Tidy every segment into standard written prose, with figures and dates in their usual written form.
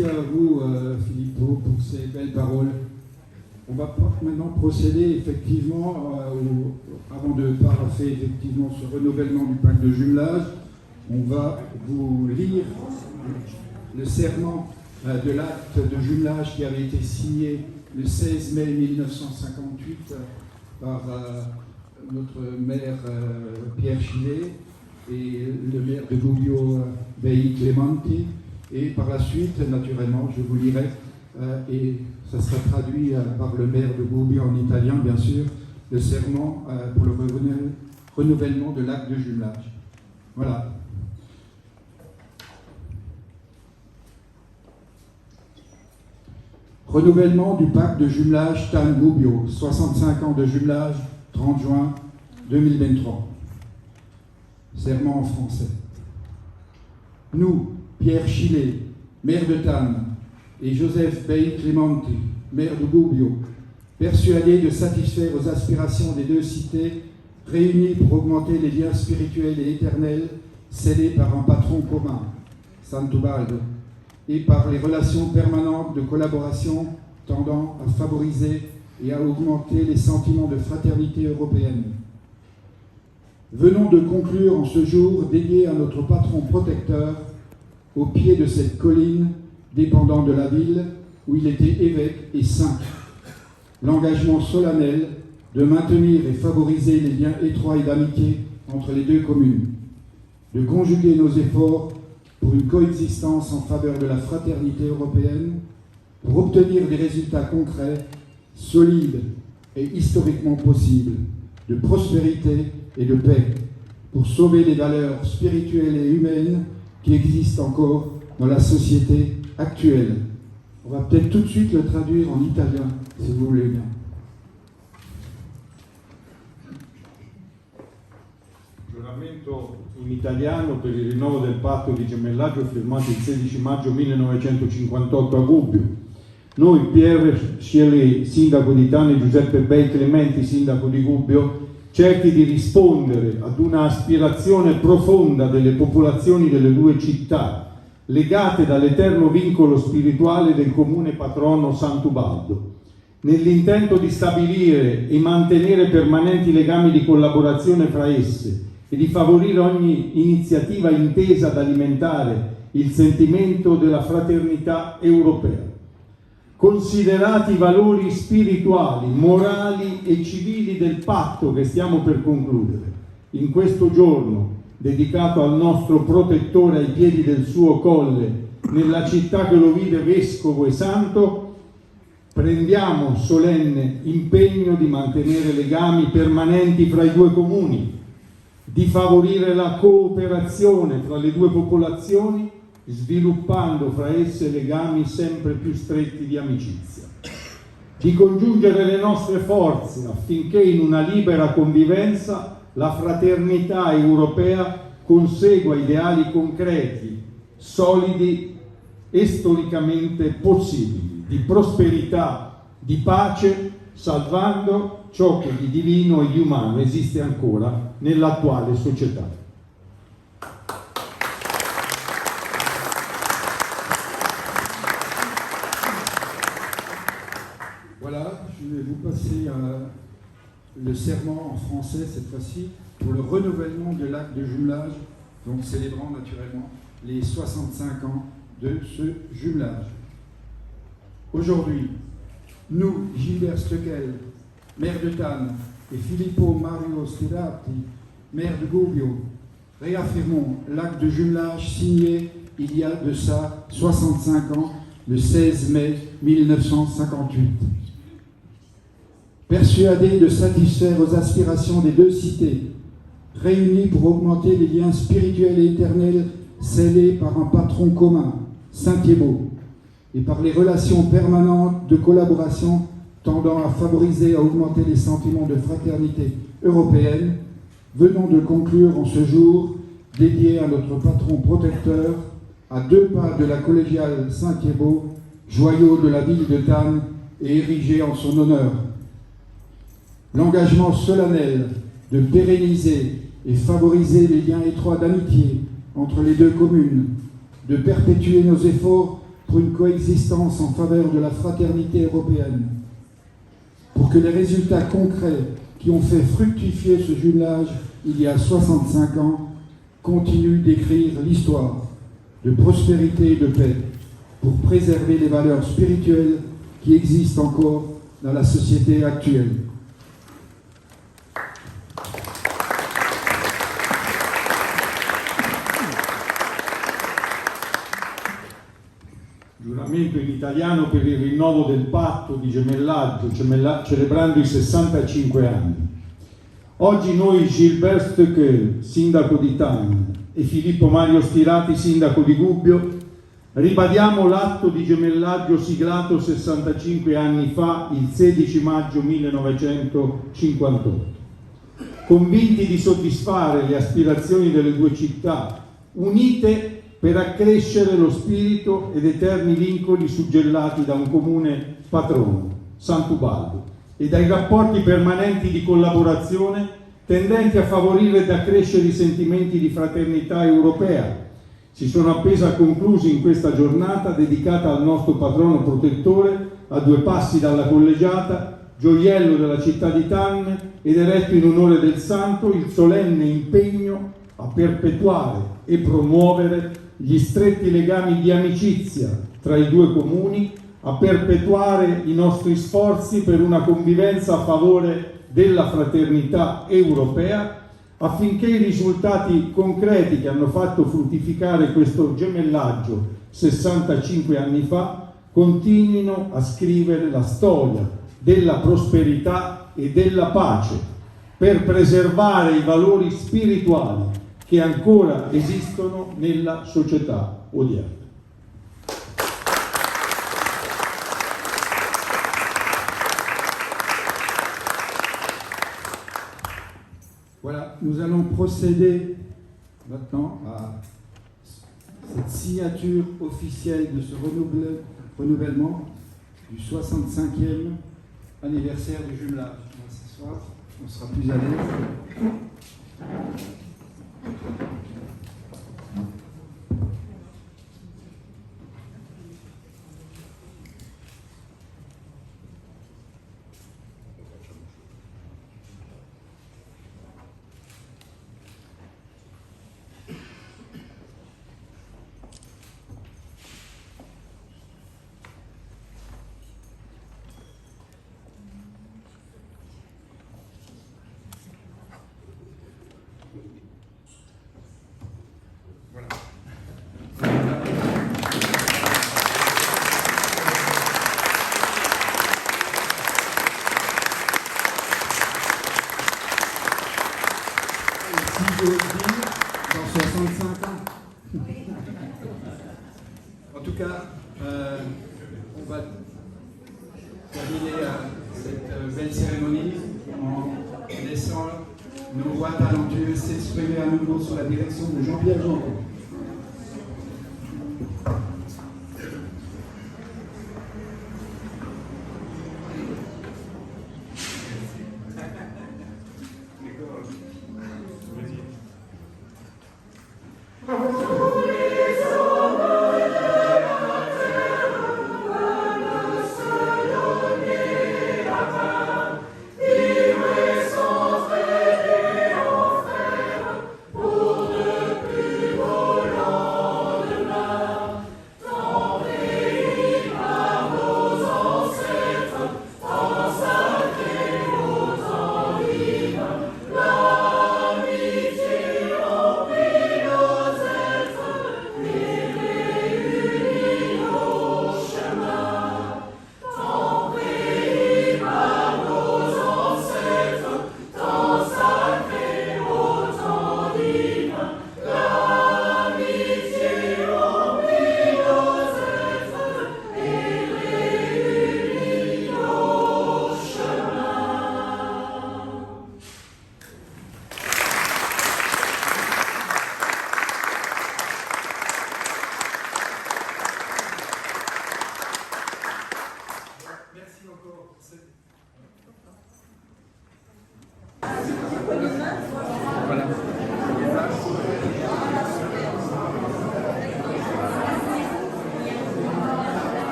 Merci à vous, Filippo, pour ces belles paroles. On va maintenant procéder effectivement, avant de paraffer effectivement ce renouvellement du pacte de jumelage, on va vous lire le serment de l'acte de jumelage qui avait été signé le 16 mai 1958 par notre maire Pierre Chilet et le maire de Gubbio Bei Clementi. Et par la suite, naturellement, je vous lirai, et ça sera traduit par le maire de Gubbio en italien, bien sûr, le serment pour le renouvellement de l'acte de jumelage. Voilà. Renouvellement du pacte de jumelage TAN-Gubbio, 65 ans de jumelage, 30 juin 2023. Serment en français. Nous, Pierre Chilet, maire de TAN, et Joseph Bei Clementi, maire de Gubbio, persuadés de satisfaire aux aspirations des deux cités, réunis pour augmenter les liens spirituels et éternels scellés par un patron commun, Sant'Ubaldo, et par les relations permanentes de collaboration tendant à favoriser et à augmenter les sentiments de fraternité européenne. Venons de conclure en ce jour dédié à notre patron protecteur, au pied de cette colline dépendant de la ville où il était évêque et saint, l'engagement solennel de maintenir et favoriser les liens étroits et d'amitié entre les deux communes, de conjuguer nos efforts pour une coexistence en faveur de la fraternité européenne, pour obtenir des résultats concrets, solides et historiquement possibles, de prospérité et de paix, pour sauver les valeurs spirituelles et humaines qui existent encore dans la société actuelle. On va peut-être tout de suite le traduire en italien, si vous voulez bien. Giuramento in italiano per il rinnovo del patto di gemellaggio firmato il 16 maggio 1958 a Gubbio. Noi, Pierre Chilet, sindaco di TAN, e Giuseppe Bei Clementi, sindaco di Gubbio, certi di rispondere ad una aspirazione profonda delle popolazioni delle due città, legate dall'eterno vincolo spirituale del comune patrono Sant'Ubaldo, nell'intento di stabilire e mantenere permanenti legami di collaborazione fra esse e di favorire ogni iniziativa intesa ad alimentare il sentimento della fraternità europea. Considerati i valori spirituali, morali e civili del patto che stiamo per concludere, in questo giorno dedicato al nostro protettore ai piedi del suo colle, nella città che lo vide vescovo e santo, prendiamo solenne impegno di mantenere legami permanenti fra i due comuni, di favorire la cooperazione fra le due popolazioni, sviluppando fra esse legami sempre più stretti di amicizia, di congiungere le nostre forze affinché in una libera convivenza la fraternità europea consegua ideali concreti, solidi e storicamente possibili, di prosperità, di pace, salvando ciò che di divino e di umano esiste ancora nell'attuale società. Voilà, je vais vous passer le serment en français cette fois-ci pour le renouvellement de l'acte de jumelage, donc célébrant naturellement les 65 ans de ce jumelage. Aujourd'hui, nous, Gilbert Stöckel, maire de TAN, et Filippo Mario Stirati, maire de Gubbio, réaffirmons l'acte de jumelage signé il y a de ça 65 ans, le 16 mai 1958. Persuadés de satisfaire aux aspirations des deux cités, réunis pour augmenter les liens spirituels et éternels scellés par un patron commun, Saint-Thiébaut, et par les relations permanentes de collaboration tendant à favoriser et à augmenter les sentiments de fraternité européenne, venons de conclure en ce jour dédié à notre patron protecteur, à 2 pas de la collégiale Saint-Thiébaut, joyau de la ville de TAN et érigé en son honneur. L'engagement solennel de pérenniser et favoriser les liens étroits d'amitié entre les deux communes, de perpétuer nos efforts pour une coexistence en faveur de la fraternité européenne, pour que les résultats concrets qui ont fait fructifier ce jumelage il y a 65 ans continuent d'écrire l'histoire de prospérité et de paix, pour préserver les valeurs spirituelles qui existent encore dans la société actuelle. Giuramento in italiano per il rinnovo del patto di gemellaggio, celebrando i 65 anni. Oggi noi, Gilbert Stöckel, sindaco di Thann, e Filippo Mario Stirati, sindaco di Gubbio, ribadiamo l'atto di gemellaggio siglato 65 anni fa, il 16 maggio 1958. Convinti di soddisfare le aspirazioni delle due città, unite per accrescere lo spirito ed eterni vincoli suggellati da un comune patrono, Sant'Ubaldo, e dai rapporti permanenti di collaborazione tendenti a favorire ed accrescere i sentimenti di fraternità europea, si sono appesa conclusi in questa giornata dedicata al nostro patrono protettore, a 2 passi dalla collegiata, gioiello della città di Thann, ed eretto in onore del santo il solenne impegno a perpetuare e promuovere gli stretti legami di amicizia tra i due comuni, a perpetuare i nostri sforzi per una convivenza a favore della fraternità europea, affinché i risultati concreti che hanno fatto fruttificare questo gemellaggio 65 anni fa continuino a scrivere la storia della prosperità e della pace, per preservare i valori spirituali che ancora esistono nella società odierna. Voilà, nous allons procéder maintenant à cette signature officielle de ce renouvellement du 65e anniversaire du jumelage. On va s'asseoir, on sera plus à l'aise. Dans 65 ans. En tout cas, on va terminer cette belle cérémonie en laissant nos voix talentueuses s'exprimer à nouveau sous la direction de Jean-Pierre Jean. Pour de plus beaux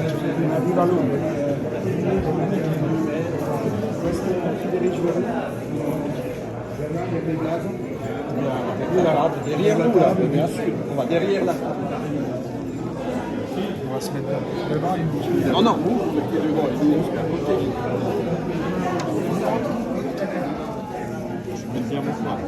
Viva lui. Questo Federico derrière la table, bien sûr. On va derrière la table. On va se mettre devant. Non, non, vous mettez devant et nous on se met à côté. Je mets bien mon point.